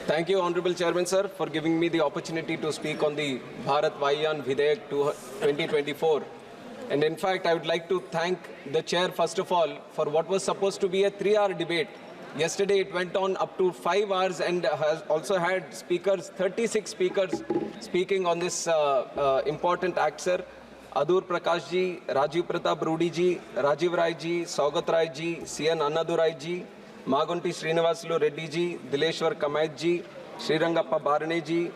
Thank you, Honorable Chairman, sir, for giving me the opportunity to speak on the Bharat Vayan Videyak 2024. And in fact, I would like to thank the chair, first of all, for what was supposed to be a 3-hour debate. Yesterday, it went on up to 5 hours and has also had speakers, 36 speakers, speaking on this important act, sir. Adur Prakash ji, Rajiv Pratap Rudi ji, Rajiv Rai ji, Saugat Rai ji, CN Annadurai ji, Magunti Srinivasulu Reddy ji, Dileshwar Kamayat ji, Srirangappa Barane ji,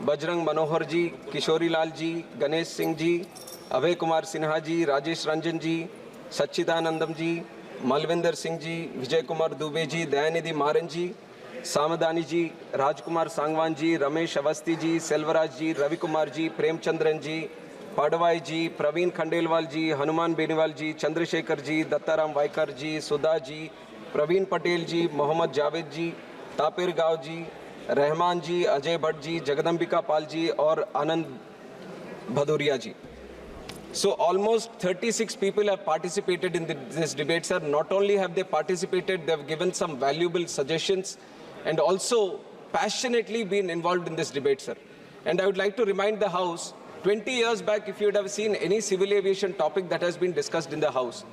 Bajrang Manohar ji, Kishori Lal ji, Ganesh Singh ji, Abhay Kumar Sinha ji, Rajesh Ranjan ji, Sachidanandam ji, Malvinder Singh ji, Vijay Kumar Dubey ji, Dayanidhi Maran ji, Samadani ji, Rajkumar Sangwan ji, Ramesh Avasti ji, Selvaraj ji, Ravi Kumar ji, Prem Chandran ji, Padwai ji, Praveen Khandelwal ji, Hanuman Beniwal ji, Chandrasekhar ji, Dattaram Vaikar ji, Sudha ji, Praveen Patel ji, Mohammad Javed ji, Tapir Gav ji, Rahman ji, Ajay Bhatt ji, Jagadambika Pal ji और Anand Bhadoria ji. So almost 36 people have participated in this debate, sir. Not only have they participated, they have given some valuable suggestions and also passionately been involved in this debate, sir. And I would like to remind the House, 20 years back, if you would have seen any civil aviation topic that has been discussed in the House,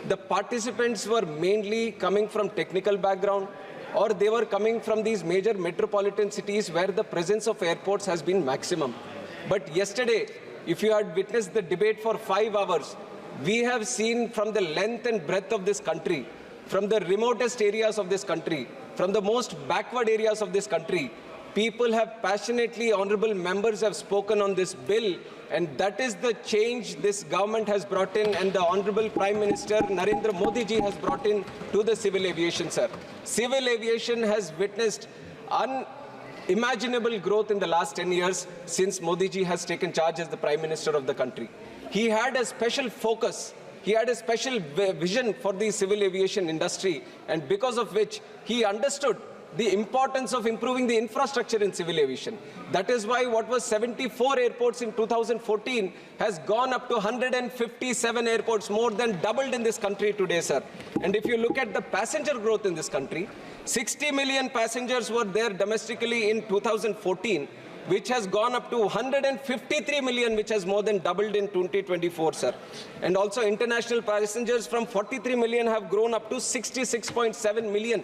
the participants were mainly coming from technical background or they were coming from these major metropolitan cities where the presence of airports has been maximum. But yesterday, if you had witnessed the debate for 5 hours, we have seen from the length and breadth of this country, from the remotest areas of this country, from the most backward areas of this country, people have passionately, honorable members have spoken on this bill, and that is the change this government has brought in and the Honorable Prime Minister Narendra Modi ji has brought in to the civil aviation, sir. Civil aviation has witnessed unimaginable growth in the last 10 years since Modi ji has taken charge as the Prime Minister of the country. He had a special focus, he had a special vision for the civil aviation industry, and because of which he understood the importance of improving the infrastructure in civil aviation. That is why what was 74 airports in 2014 has gone up to 157 airports, more than doubled in this country today, sir. And if you look at the passenger growth in this country, 60 million passengers were there domestically in 2014, which has gone up to 153 million, which has more than doubled in 2024, sir. And also international passengers from 43 million have grown up to 66.7 million.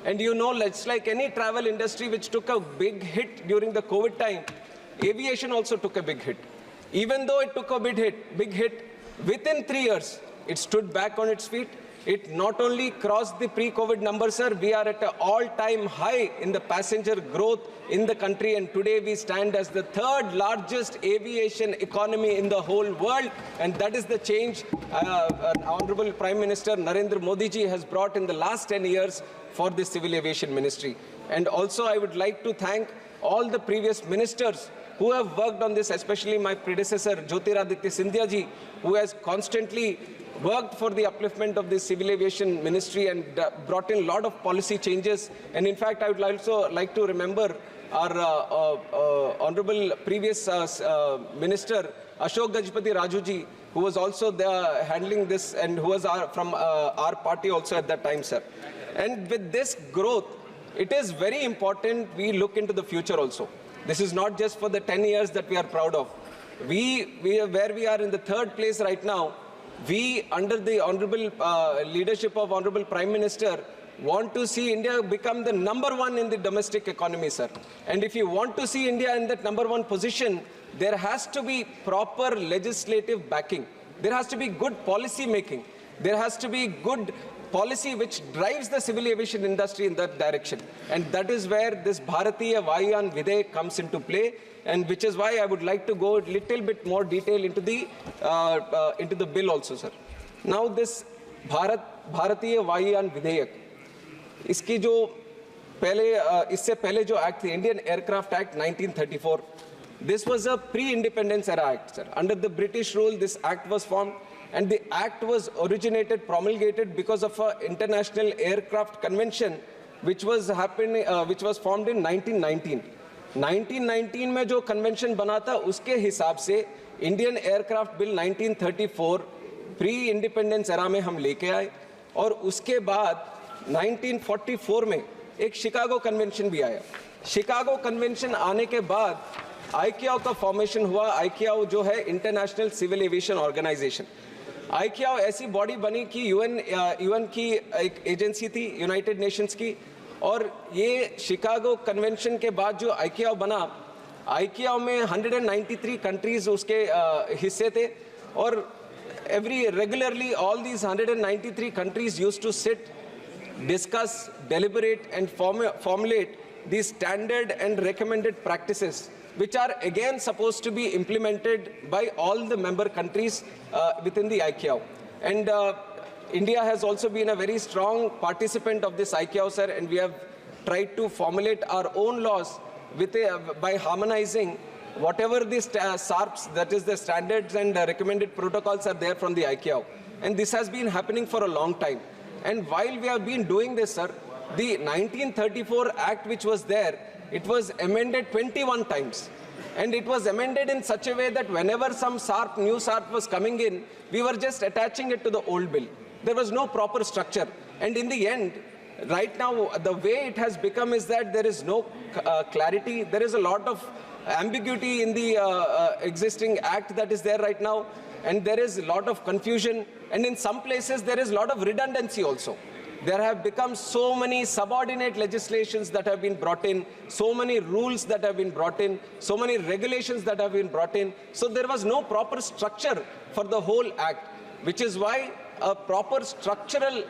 And you know, it's like any travel industry which took a big hit during the COVID time, aviation also took a big hit. Even though it took a big hit, within 3 years, it stood back on its feet. It not only crossed the pre-COVID numbers, sir, we are at an all-time high in the passenger growth in the country, and today we stand as the 3rd largest aviation economy in the whole world, and that is the change Honorable Prime Minister Narendra Modi ji has brought in the last 10 years for the civil aviation ministry. And also I would like to thank all the previous ministers who have worked on this, especially my predecessor Jyotiraditya Scindia ji, who has constantly worked for the upliftment of the civil aviation ministry and brought in a lot of policy changes. And in fact, I would also like to remember our honorable previous minister Ashok Gajpati Raju ji, who was also there handling this and who was from our party also at that time, sir. And with this growth, it is very important we look into the future also. This is not just for the 10 years that we are proud of. Where we are in the 3rd place right now, we, under the honorable leadership of Honorable Prime Minister, want to see India become the #1 in the domestic economy, sir. And if you want to see India in that #1 position, there has to be proper legislative backing. There has to be good policy making. There has to be good policy which drives the civil aviation industry in that direction. And that is where this Bharatiya Vayan Videyak comes into play, and which is why I would like to go a little bit more detail into the bill also, sir. Now this Bharatiya Vayan Videyak, इसकी जो इससे पहले जो act थी, Indian Aircraft Act 1934, this was a pre-independence era act, sir. Under the British rule, this act was formed, and the act was promulgated because of an international aircraft convention which was formed in 1919. 1919 में जो convention बना था, उसके हिसाब से Indian Aircraft Bill 1934 pre-independence era में हम लेके आए, और उसके बाद 1944 में एक शिकागो कन्वेंशन भी आया, शिकागो कन्वेंशन आने के बाद आईकेओ का फॉर्मेशन हुआ। आईकेओ जो है इंटरनेशनल सिविल एविएशन ऑर्गेनाइजेशन। आईकेओ ऐसी बॉडी बनी कि यूएन की एक एजेंसी थी, यूनाइटेड नेशंस की, और ये शिकागो कन्वेंशन के बाद जो आईकेओ बना, आईकेओ में 193 कंट्रीज उसके हिस्से थे, और regularly all these 193 countries used to sit, discuss, deliberate and formulate these standard and recommended practices, which are again supposed to be implemented by all the member countries within the ICAO. And India has also been a very strong participant of this ICAO, sir, and we have tried to formulate our own laws by harmonizing whatever the SARPs, that is the standards and recommended protocols, are there from the ICAO. And this has been happening for a long time. And while we have been doing this, sir, the 1934 Act which was there, it was amended 21 times. And it was amended in such a way that whenever some SARP, new SARP was coming in, we were just attaching it to the old bill. There was no proper structure. And in the end, right now, the way it has become is that there is no clarity. There is a lot of ambiguity in the existing act that is there right now, and there is a lot of confusion, and in some places there is a lot of redundancy also. There have become so many subordinate legislations that have been brought in, so many rules that have been brought in, so many regulations that have been brought in. So there was no proper structure for the whole act, which is why a proper structural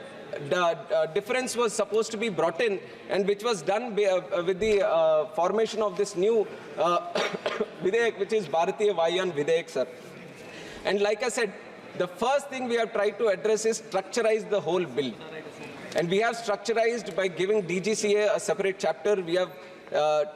difference was supposed to be brought in, and which was done with the formation of this new Videk, which is Bharatiya Vayan Videk, sir. And like I said, the first thing we have tried to address is structurize the whole bill. And we have structurized by giving DGCA a separate chapter. We have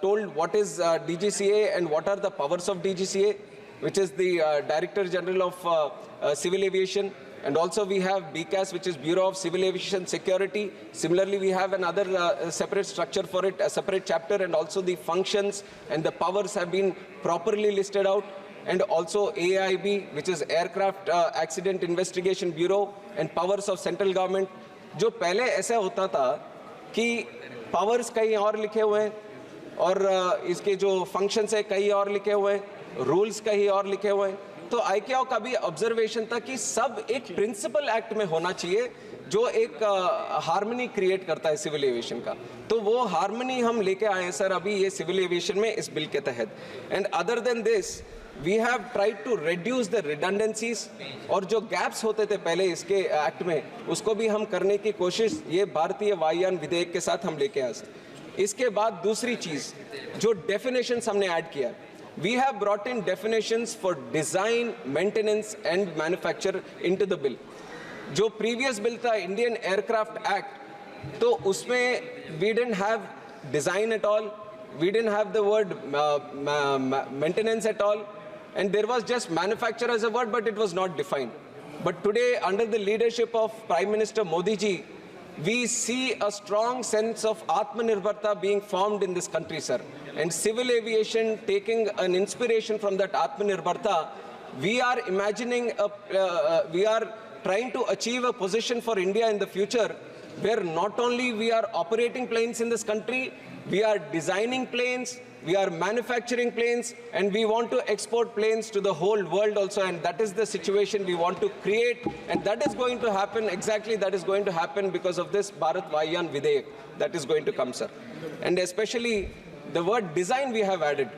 told what is DGCA and what are the powers of DGCA, which is the Director General of Civil Aviation. And also we have BCAS, which is Bureau of Civil Aviation Security. Similarly, we have another separate structure for it, a separate chapter, and also the functions and the powers have been properly listed out. And also AIB, which is Aircraft Accident Investigation Bureau, and powers of central government. जो पहले ऐसा होता था कि powers कहीं और लिखे हुए हैं और इसके जो फंक्शंस है कहीं और लिखे हुए हैं, रूल्स कहीं और लिखे हुए हैं, तो आईकेओ का भी ऑब्जर्वेशन था कि सब एक प्रिंसिपल एक्ट में होना चाहिए जो एक हार्मनी क्रिएट करता है सिविल एविएशन का। तो वो हार्मनी हम लेके आए हैं सर अभी ये सिविल एविएशन में इस बिल के तहत। And other than this we have tried to reduce the redundancies, और जो गैप्स होते थे पहले इसके एक्ट में उसको भी हम करने की कोशिश ये भारतीय वायुयान विधेयक के साथ हम लेके आए। इसके बाद दूसरी चीज़ जो डेफिनेशंस हमने ऐड किया, we have brought in definitions for design, maintenance and manufacture into the bill. जो previous bill था Indian Aircraft Act, तो उसमें we didn't have design at all, we didn't have the word maintenance at all, and there was just manufacture as a word, but it was not defined. But today, under the leadership of Prime Minister Modi ji, we see a strong sense of Atmanirbharta being formed in this country, sir. And civil aviation taking an inspiration from that Atmanirbharta, we are imagining, we are trying to achieve a position for India in the future where not only we are operating planes in this country, we are designing planes, we are manufacturing planes, and we want to export planes to the whole world also, and that is the situation we want to create, and that is going to happen, exactly that is going to happen because of this Bharat Vayan Videk that is going to come, sir. And especially the word design we have added.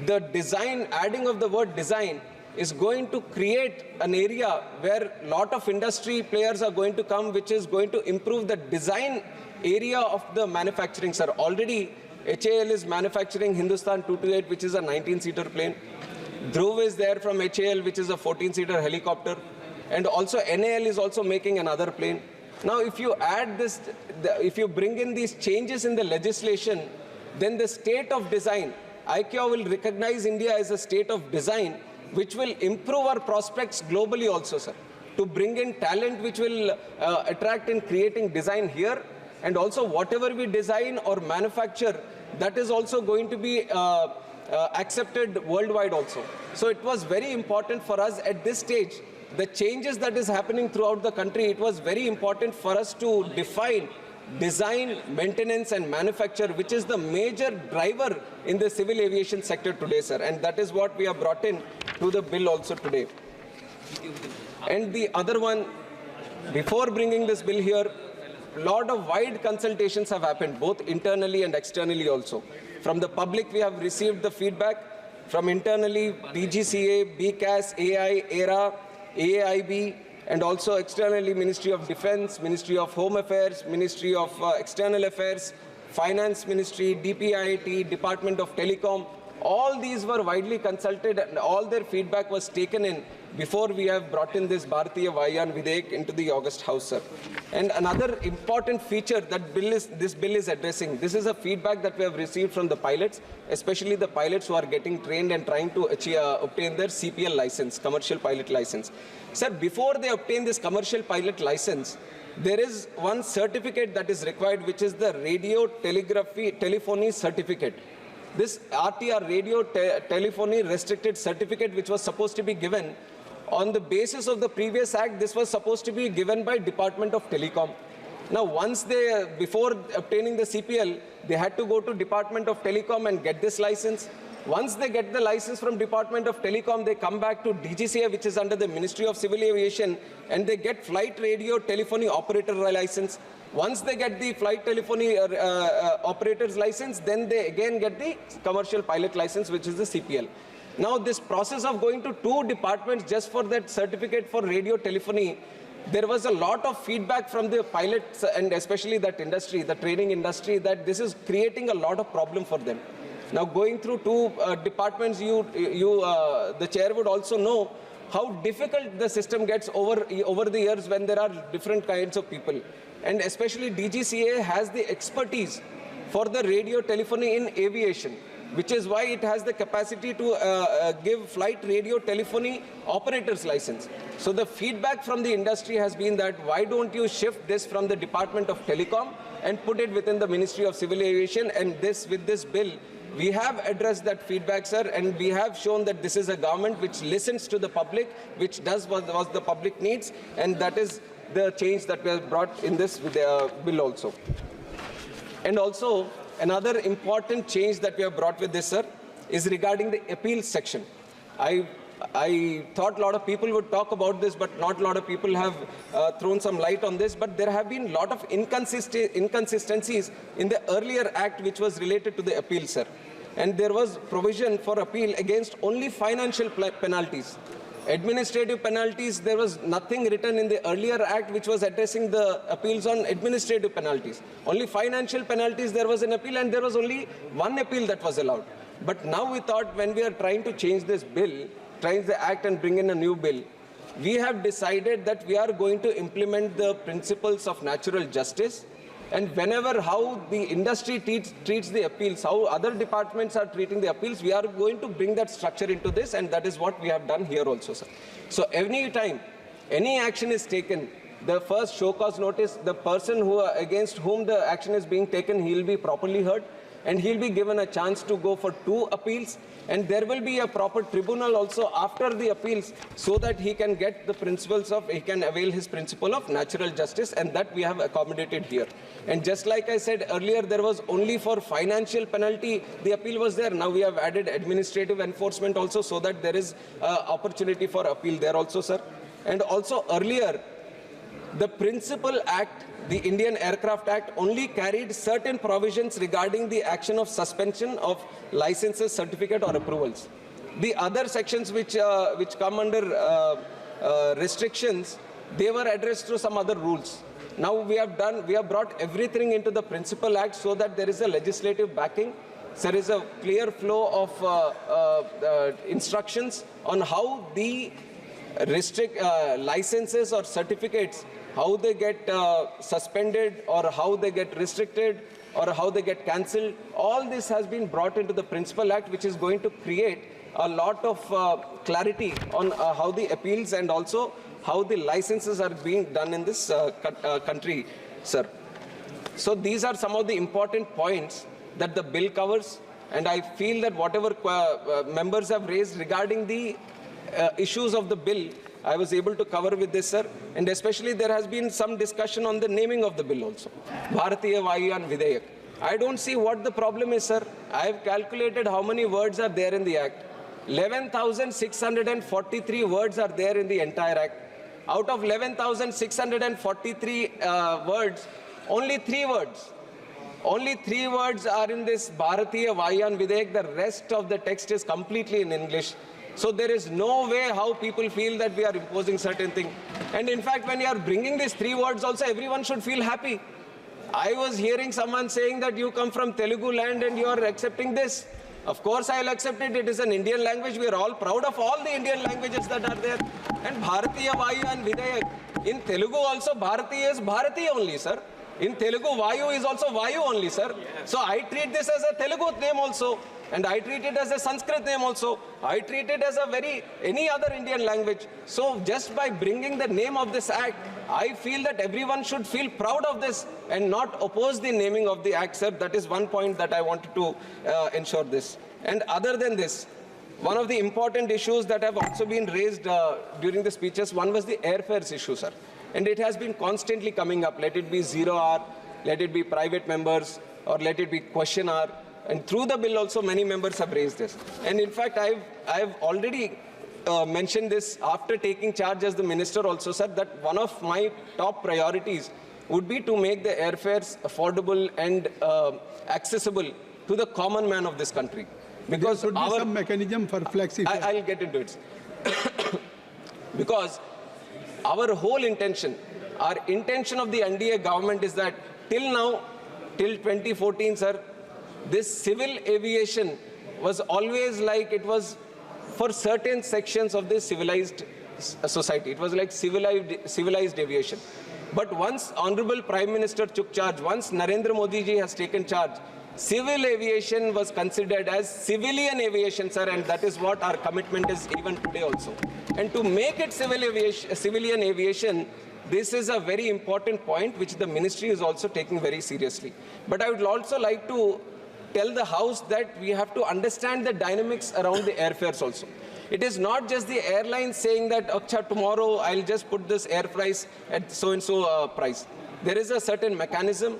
The design, adding of the word design is going to create an area where a lot of industry players are going to come, which is going to improve the design area of the manufacturing, sir. Already HAL is manufacturing Hindustan 228, which is a 19-seater plane. Dhruv is there from HAL, which is a 14-seater helicopter. And also NAL is also making another plane. Now, if you add this, if you bring in these changes in the legislation, then the state of design, ICAO will recognize India as a state of design, which will improve our prospects globally also, sir. To bring in talent which will attract in creating design here, and also whatever we design or manufacture, that is also going to be accepted worldwide also. So it was very important for us at this stage, the changes that is happening throughout the country, it was very important for us to define design, maintenance and manufacture, which is the major driver in the civil aviation sector today, sir. And that is what we have brought in to the bill also today. And the other one, before bringing this bill here, a lot of wide consultations have happened, both internally and externally also. From the public, we have received the feedback. From internally, DGCA, BCAS, AI, ERA, AIB, and also externally, Ministry of Defense, Ministry of Home Affairs, Ministry of External Affairs, Finance Ministry, DPIIT, Department of Telecom. All these were widely consulted and all their feedback was taken in before we have brought in this Bharatiya Vayan Videk into the August House, sir. And another important feature that this bill is addressing, this is a feedback that we have received from the pilots, especially the pilots who are getting trained and trying to obtain their CPL license, commercial pilot license. Sir, before they obtain this commercial pilot license, there is one certificate that is required, which is the radio telephony certificate. This RTR, radio telephony restricted certificate, which was supposed to be given on the basis of the previous act, this was supposed to be given by Department of Telecom. Now, before obtaining the CPL, they had to go to Department of Telecom and get this license. Once they get the license from Department of Telecom, they come back to DGCA, which is under the Ministry of Civil Aviation, and they get flight radio telephony operator license. Once they get the flight telephony operator's license, then they again get the commercial pilot license, which is the CPL. Now, this process of going to two departments just for that certificate for radio telephony, there was a lot of feedback from the pilots and especially that industry, the training industry, that this is creating a lot of problem for them. Now, going through two departments, the chair would also know how difficult the system gets over the years when there are different kinds of people. And especially DGCA has the expertise for the radio telephony in aviation, which is why it has the capacity to give flight radio telephony operator's license. So the feedback from the industry has been that why don't you shift this from the Department of Telecom and put it within the Ministry of Civil Aviation, and with this bill, we have addressed that feedback, sir, and we have shown that this is a government which listens to the public, which does what the public needs, and that is the change that we have brought in this bill also. And also, another important change that we have brought with this, sir, is regarding the appeals section. I thought a lot of people would talk about this, but not a lot of people have thrown some light on this. But there have been a lot of inconsistencies in the earlier act which was related to the appeal, sir. And there was provision for appeal against only financial penalties. Administrative penalties, there was nothing written in the earlier act which was addressing the appeals on administrative penalties. Only financial penalties, there was an appeal, and there was only one appeal that was allowed. But now we thought, when we are trying to change this bill, change the act and bring in a new bill, we have decided that we are going to implement the principles of natural justice. And how the industry treats the appeals, how other departments are treating the appeals, we are going to bring that structure into this, and that is what we have done here also, sir. So any time any action is taken, the first show cause notice, the person against whom the action is being taken, he will be properly heard, and he'll be given a chance to go for 2 appeals, and there will be a proper tribunal also after the appeals, so that he can get the he can avail his principle of natural justice, and that we have accommodated here. And just like I said earlier, there was only for financial penalty, the appeal was there. Now we have added administrative enforcement also, so that there is opportunity for appeal there also, sir. And also earlier, the Principal Act, the Indian Aircraft Act, only carried certain provisions regarding the action of suspension of licenses, certificate or approvals. The other sections which come under restrictions, they were addressed through some other rules. Now we have brought everything into the Principal Act, so that there is a legislative backing. There is a clear flow of instructions on how the licenses or certificates, how they get suspended, or how they get restricted, or how they get cancelled. All this has been brought into the Principal Act, which is going to create a lot of clarity on how the appeals and also how the licenses are being done in this country, sir. So these are some of the important points that the bill covers, and I feel that whatever members have raised regarding the issues of the bill, I was able to cover with this, sir. And especially there has been some discussion on the naming of the bill also. Bharatiya Aviation Videyak. I don't see what the problem is, sir. I have calculated how many words are there in the Act. 11,643 words are there in the entire Act. Out of 11,643 words, only 3 words. Only 3 words are in this Bharatiya Aviation Videyak. The rest of the text is completely in English. So there is no way how people feel that we are imposing certain things. And in fact, when you are bringing these 3 words also, everyone should feel happy. I was hearing someone saying that you come from Telugu land and you are accepting this. Of course, I'll accept it. It is an Indian language. We are all proud of all the Indian languages that are there. And Bharatiya Aviation Videyak. In Telugu also, Bharatiya is Bharatiya only, sir. In Telugu, Vayu is also Vayu only, sir. Yes. So I treat this as a Telugu name also. And I treat it as a Sanskrit name also. I treat it as any other Indian language. So just by bringing the name of this act, I feel that everyone should feel proud of this and not oppose the naming of the act, sir. That is one point that I wanted to ensure this. And other than this, one of the important issues that have also been raised during the speeches, one was the airfares issue, sir. And it has been constantly coming up. Let it be 0 hour, let it be private members, or let it be question hour. And through the bill also, many members have raised this. And in fact, I've already mentioned this after taking charge as the minister also, sir, that one of my top priorities would be to make the airfares affordable and accessible to the common man of this country. Because there should be some mechanism for flexi. I'll get into it. Because our whole intention, our intention of the NDA government is that till now, till 2014, sir, this civil aviation was always like it was for certain sections of the civilized society. It was like civilized aviation. But once Honorable Prime Minister took charge, once Narendra Modi ji has taken charge, civil aviation was considered as civilian aviation, sir, and that is what our commitment is even today also. And to make it civilian aviation, this is a very important point which the ministry is also taking very seriously. But I would also like to tell the House that we have to understand the dynamics around the airfares also. It is not just the airlines saying that, Acha, tomorrow I'll just put this air price at so-and-so price. There is a certain mechanism.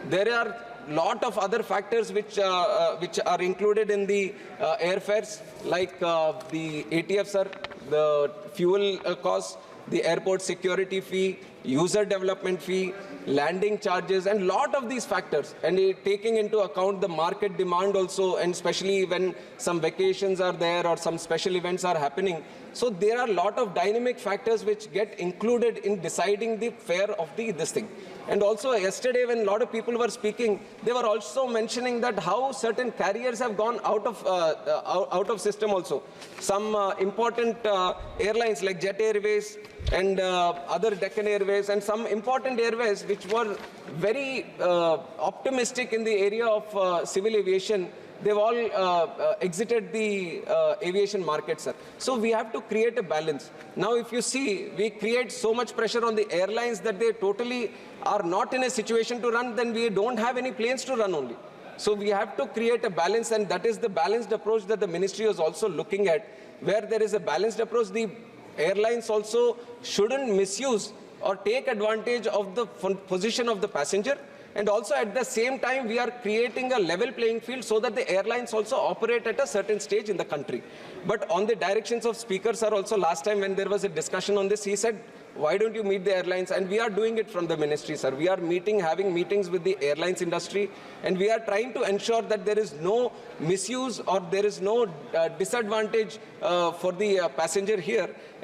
There are lot of other factors which are included in the airfares, like the ATF, sir, the fuel cost, the airport security fee, user development fee, landing charges, and lot of these factors, and taking into account the market demand also, and especially when some vacations are there or some special events are happening. So there are a lot of dynamic factors which get included in deciding the fare of this thing. And also yesterday when a lot of people were speaking, they were also mentioning that how certain carriers have gone out of system also. Some important airlines like Jet Airways and other Deccan Airways and some important airways which were very optimistic in the area of civil aviation, they've all exited the aviation market, sir. So we have to create a balance. Now, if you see, we create so much pressure on the airlines that they totally are not in a situation to run, then we don't have any planes to run only. So we have to create a balance, and that is the balanced approach that the ministry is also looking at. Where there is a balanced approach, the airlines also shouldn't misuse or take advantage of the position of the passenger. And also at the same time, we are creating a level playing field so that the airlines also operate at a certain stage in the country. But on the directions of Speaker, sir, also last time when there was a discussion on this, he said, why don't you meet the airlines? And we are doing it from the ministry, sir. We are having meetings with the airlines industry, and we are trying to ensure that there is no misuse or there is no disadvantage for the passenger here.